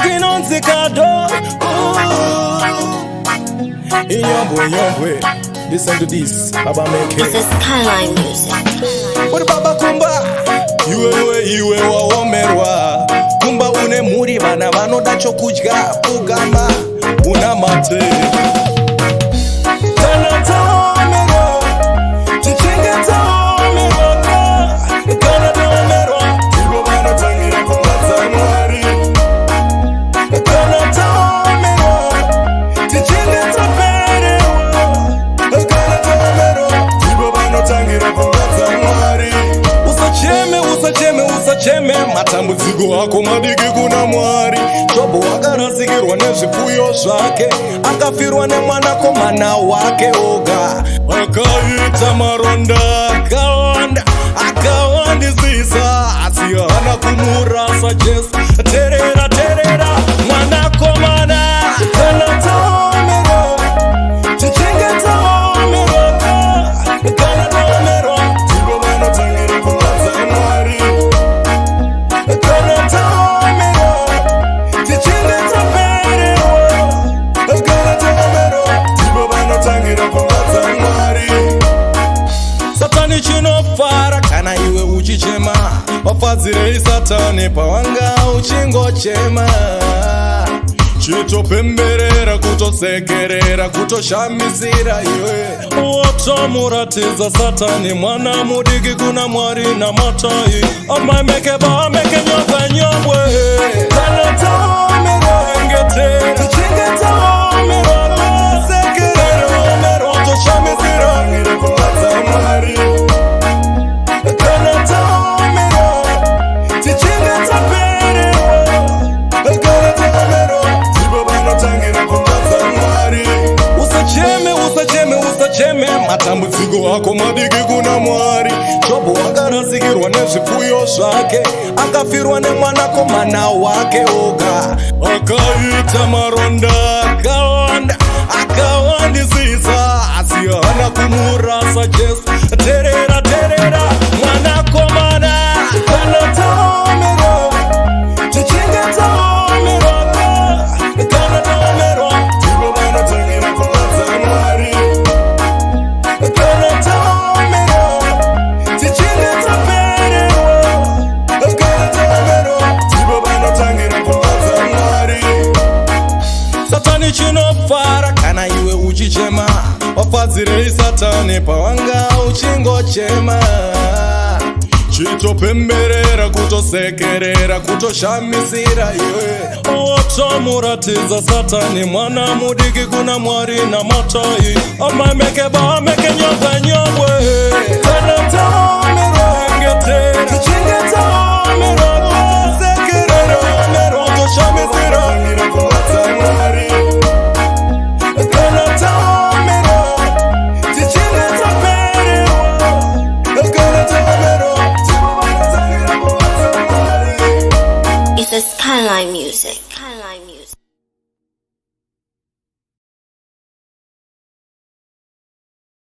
Kinonzi kado. Inyambwe. Listen to this, Baba make This is Skyline Music. What Baba Kumba? Iwe waomerwa. Kumba une muri vana vanoda chokudya kugamba una mate. Usacheme matambudziko ako madiki kuna Mwari. Jobu akarasikirwa nezvipfuyo zvake, akafirwa nemwanakomana wake oga. Akaita maronda akawandisisa, asi hana kumurasa Jesu. Terera mwanakomana. Kana taomero tichengeta omero. Kana taomero tibo vanotangira kumadza Mwari. Satani chinofara kana iwe uchichema, wafadzirei Satani pawanga uchingochema. Chitopemberera, kutosekerera, kutoshamisira iwe. Wotomuratidza Satani mwana mudiki kuna Mwari namatai. Amameke nyongwe. Kana taomero engetera, tichengeta omero. Sekerera omero, toshamisira ngire kumadza Mwari. Kana taomero, tichengeta pere. Kana taomero, tibo vanotangira kumadza Mwari. Usacheme matambudziko ako madiki kuna Mwari. Jobu akarasikirwa nezvipfuyo zvake, akafirwa nemwanakomana wake oga. Akaita maronda akawandisisa, asi hana kumurasa Jesu. Terera mwanakomana. Kana taomero tichengeta omero. Kana taomero tibo vanotangira kumadza Mwari. Kana taomero tichengeta pere. Kana taomero tibo vanotangira kumadza Mwari. Satani chinofara kana iwe uchichema, wafadzirei Satani pawanga uchingochema. Chitopemberera, kutosekerera, kutoshamisira iwe. Wotomuratidza Satani mwana mudiki kuna Mwari namatai. Amameke nyongwe. Kana taomero engetera, tichengeta omero. Sekerera omero, toshamisira ngire kumadza Mwari. Kana taomero tichengeta pere. Kana taomero tibo vanotangira kumadza Mwari. It's a Skyline Music.